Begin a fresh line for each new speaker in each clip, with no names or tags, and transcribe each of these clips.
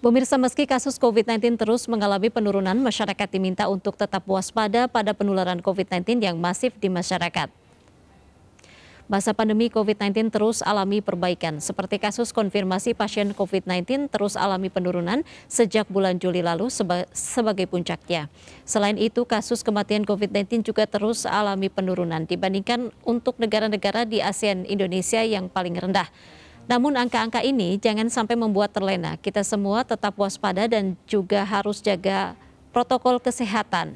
Pemirsa, meski kasus COVID-19 terus mengalami penurunan, masyarakat diminta untuk tetap waspada pada penularan COVID-19 yang masif di masyarakat. Masa pandemi COVID-19 terus alami perbaikan, seperti kasus konfirmasi pasien COVID-19 terus alami penurunan sejak bulan Juli lalu sebagai puncaknya. Selain itu, kasus kematian COVID-19 juga terus alami penurunan dibandingkan untuk negara-negara di ASEAN Indonesia yang paling rendah. Namun angka-angka ini jangan sampai membuat terlena. Kita semua tetap waspada dan juga harus jaga protokol kesehatan.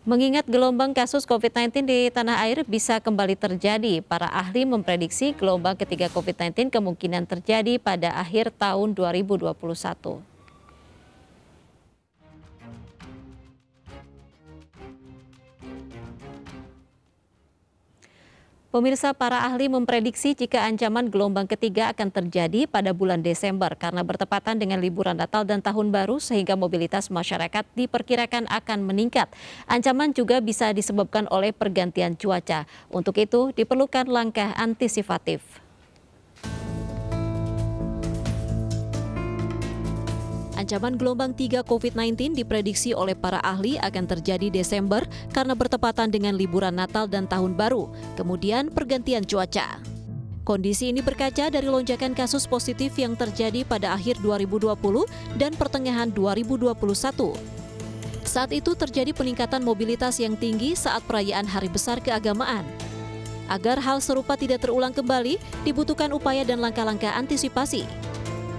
Mengingat gelombang kasus COVID-19 di tanah air bisa kembali terjadi, para ahli memprediksi gelombang ketiga COVID-19 kemungkinan terjadi pada akhir tahun 2021. Pemirsa, para ahli memprediksi jika ancaman gelombang ketiga akan terjadi pada bulan Desember karena bertepatan dengan liburan Natal dan Tahun Baru sehingga mobilitas masyarakat diperkirakan akan meningkat. Ancaman juga bisa disebabkan oleh pergantian cuaca. Untuk itu diperlukan langkah antisipatif. Ancaman gelombang 3 COVID-19 diprediksi oleh para ahli akan terjadi Desember karena bertepatan dengan liburan Natal dan Tahun Baru, kemudian pergantian cuaca. Kondisi ini berkaca dari lonjakan kasus positif yang terjadi pada akhir 2020 dan pertengahan 2021. Saat itu terjadi peningkatan mobilitas yang tinggi saat perayaan Hari Besar Keagamaan. Agar hal serupa tidak terulang kembali, dibutuhkan upaya dan langkah-langkah antisipasi.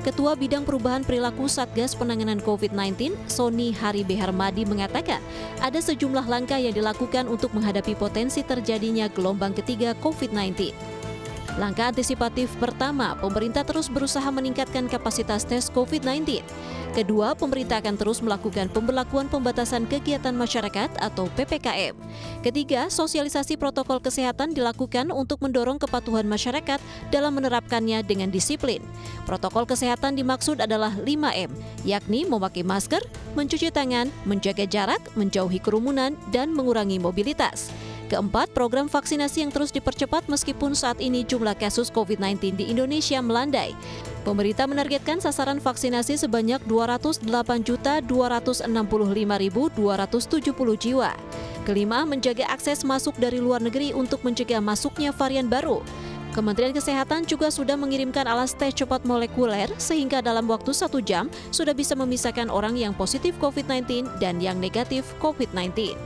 Ketua Bidang Perubahan Perilaku Satgas Penanganan COVID-19, Sony Hari B. Harmadi mengatakan ada sejumlah langkah yang dilakukan untuk menghadapi potensi terjadinya gelombang ketiga COVID-19. Langkah antisipatif pertama, pemerintah terus berusaha meningkatkan kapasitas tes COVID-19. Kedua, pemerintah akan terus melakukan pemberlakuan pembatasan kegiatan masyarakat atau PPKM. Ketiga, sosialisasi protokol kesehatan dilakukan untuk mendorong kepatuhan masyarakat dalam menerapkannya dengan disiplin. Protokol kesehatan dimaksud adalah 5M, yakni memakai masker, mencuci tangan, menjaga jarak, menjauhi kerumunan, dan mengurangi mobilitas. Keempat, program vaksinasi yang terus dipercepat meskipun saat ini jumlah kasus COVID-19 di Indonesia melandai. Pemerintah menargetkan sasaran vaksinasi sebanyak 208.265.270 jiwa. Kelima, menjaga akses masuk dari luar negeri untuk mencegah masuknya varian baru. Kementerian Kesehatan juga sudah mengirimkan alas tes cepat molekuler sehingga dalam waktu 1 jam sudah bisa memisahkan orang yang positif COVID-19 dan yang negatif COVID-19.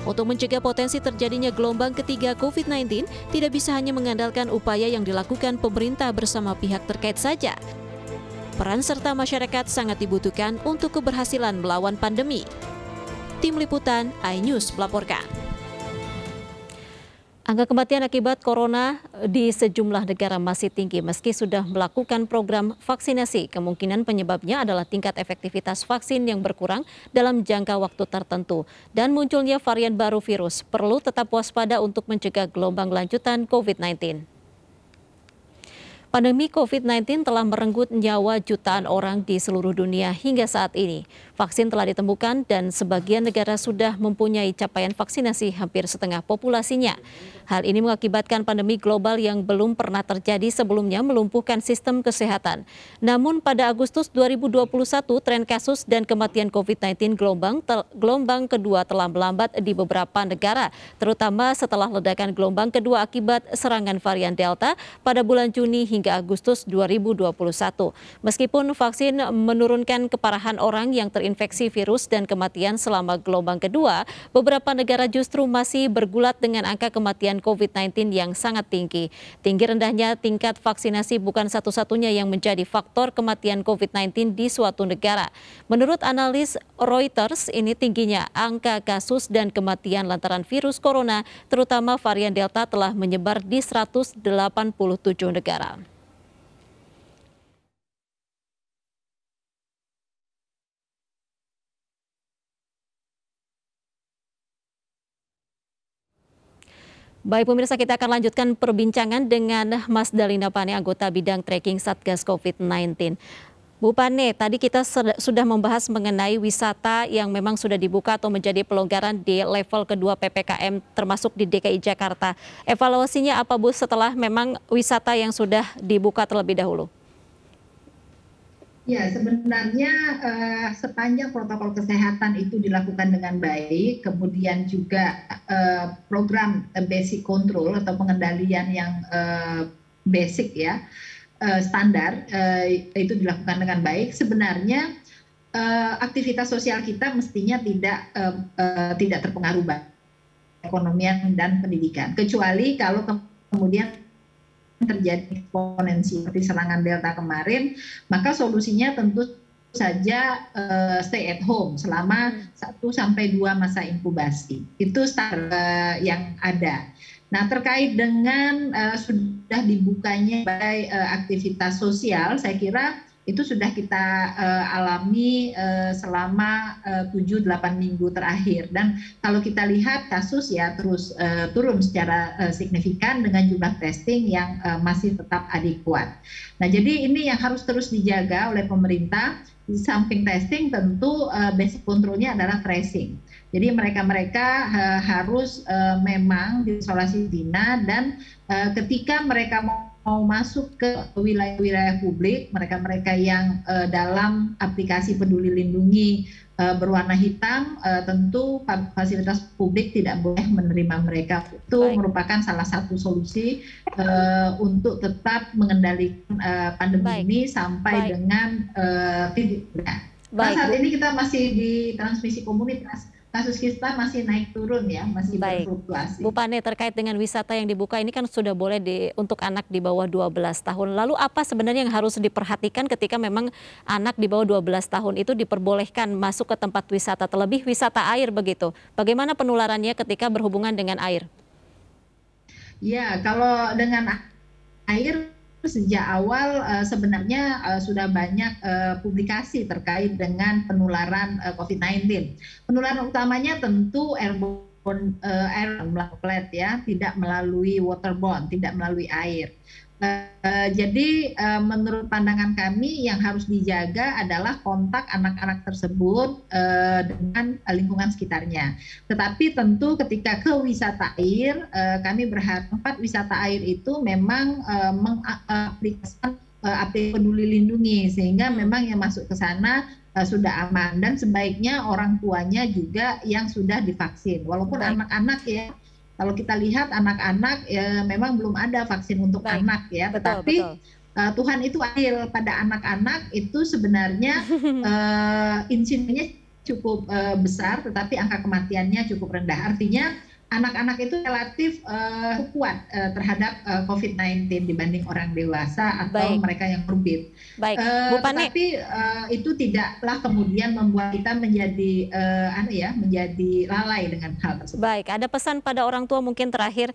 Untuk mencegah potensi terjadinya gelombang ketiga COVID-19, tidak bisa hanya mengandalkan upaya yang dilakukan pemerintah bersama pihak terkait saja. Peran serta masyarakat sangat dibutuhkan untuk keberhasilan melawan pandemi. Tim Liputan iNews melaporkan. Angka kematian akibat corona di sejumlah negara masih tinggi meski sudah melakukan program vaksinasi. Kemungkinan penyebabnya adalah tingkat efektivitas vaksin yang berkurang dalam jangka waktu tertentu dan munculnya varian baru virus. Perlu tetap waspada untuk mencegah gelombang lanjutan COVID-19. Pandemi COVID-19 telah merenggut nyawa jutaan orang di seluruh dunia hingga saat ini. Vaksin telah ditemukan dan sebagian negara sudah mempunyai capaian vaksinasi hampir setengah populasinya. Hal ini mengakibatkan pandemi global yang belum pernah terjadi sebelumnya melumpuhkan sistem kesehatan. Namun pada Agustus 2021, tren kasus dan kematian COVID-19 gelombang kedua telah melambat di beberapa negara, terutama setelah ledakan gelombang kedua akibat serangan varian Delta pada bulan Juni hingga Agustus 2021. Meskipun vaksin menurunkan keparahan orang yang terinfeksi virus dan kematian selama gelombang kedua, beberapa negara justru masih bergulat dengan angka kematian COVID-19 yang sangat tinggi. Tinggi rendahnya tingkat vaksinasi bukan satu-satunya yang menjadi faktor kematian COVID-19 di suatu negara. Menurut analis Reuters, ini tingginya angka kasus dan kematian lantaran virus corona, terutama varian Delta, telah menyebar di 187 negara. Baik pemirsa, kita akan lanjutkan perbincangan dengan Mas Dalina Pane, anggota bidang tracking Satgas COVID-19. Bu Pane, tadi kita sudah membahas mengenai wisata yang memang sudah dibuka atau menjadi pelonggaran di level kedua PPKM termasuk di DKI Jakarta. Evaluasinya apa Bu setelah memang wisata yang sudah dibuka terlebih dahulu?
Ya, sebenarnya sepanjang protokol kesehatan itu dilakukan dengan baik, kemudian juga program basic control atau pengendalian yang basic ya, standar itu dilakukan dengan baik, sebenarnya aktivitas sosial kita mestinya tidak terpengaruh banget perekonomian dan pendidikan, kecuali kalau kemudian terjadi eksponensi seperti serangan Delta kemarin, maka solusinya tentu saja stay at home selama 1-2 masa inkubasi. Itu yang ada. Nah, terkait dengan sudah dibukanya aktivitas sosial, saya kira itu sudah kita alami selama 7-8 minggu terakhir, dan kalau kita lihat kasus ya terus turun secara signifikan dengan jumlah testing yang masih tetap adekuat. Nah, jadi ini yang harus terus dijaga oleh pemerintah. Di samping testing tentu basic kontrolnya adalah tracing. Jadi mereka harus memang diisolasi dina, dan ketika mereka mau masuk ke wilayah-wilayah publik, mereka yang dalam aplikasi Peduli Lindungi berwarna hitam, tentu fasilitas publik tidak boleh menerima mereka. Itu merupakan salah satu solusi untuk tetap mengendalikan pandemi ini sampai dengan titik. Saat ini kita masih di transmisi komunitas. Kasus kita masih naik turun ya, masih berfluktuasi.
Bu Pane, terkait dengan wisata yang dibuka ini kan sudah boleh untuk anak di bawah 12 tahun. Lalu apa sebenarnya yang harus diperhatikan ketika memang anak di bawah 12 tahun itu diperbolehkan masuk ke tempat wisata, terlebih wisata air begitu? Bagaimana penularannya ketika berhubungan dengan air?
Ya, kalau dengan air sejak awal sebenarnya sudah banyak publikasi terkait dengan penularan COVID-19. Penularan utamanya tentu airborne, droplet ya, tidak melalui waterborne, tidak melalui air. Jadi menurut pandangan kami yang harus dijaga adalah kontak anak-anak tersebut dengan lingkungan sekitarnya. Tetapi tentu ketika ke wisata air, kami berharap tempat wisata air itu memang mengaplikasikan aplikasi Peduli Lindungi, sehingga memang yang masuk ke sana sudah aman, dan sebaiknya orang tuanya juga yang sudah divaksin. Walaupun anak-anak ya, kalau kita lihat anak-anak ya memang belum ada vaksin untuk anak ya, tetapi Tuhan itu adil pada anak-anak itu sebenarnya insidennya cukup besar, tetapi angka kematiannya cukup rendah. Artinya anak-anak itu relatif kuat terhadap COVID-19 dibanding orang dewasa atau mereka yang comorbid. Bu Pane, tetapi itu tidaklah kemudian membuat kita menjadi menjadi lalai dengan hal tersebut.
Baik, ada pesan pada orang tua mungkin terakhir,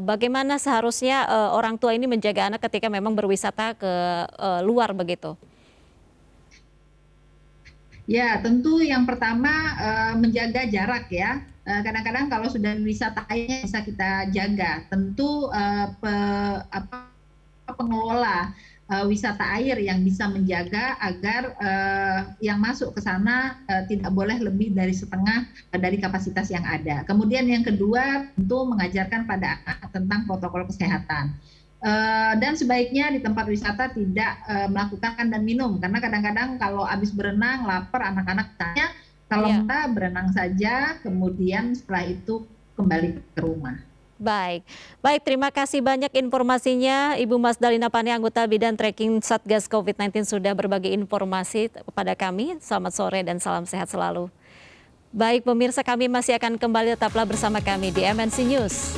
bagaimana seharusnya orang tua ini menjaga anak ketika memang berwisata ke luar begitu?
Ya, tentu yang pertama menjaga jarak ya. Kadang-kadang kalau sudah wisata airnya bisa kita jaga. Tentu pengelola wisata air yang bisa menjaga agar yang masuk ke sana tidak boleh lebih dari setengah dari kapasitas yang ada. Kemudian yang kedua tentu mengajarkan pada anak tentang protokol kesehatan. Dan sebaiknya di tempat wisata tidak melakukan makan dan minum, karena kadang-kadang kalau habis berenang lapar anak-anak tanya, kalau kita berenang saja kemudian setelah itu kembali ke rumah.
Baik, terima kasih banyak informasinya Ibu Mas Dalina Pane, anggota Bidang Tracking Satgas COVID-19 sudah berbagi informasi kepada kami. Selamat sore dan salam sehat selalu. Baik pemirsa, kami masih akan kembali, tetaplah bersama kami di MNC News.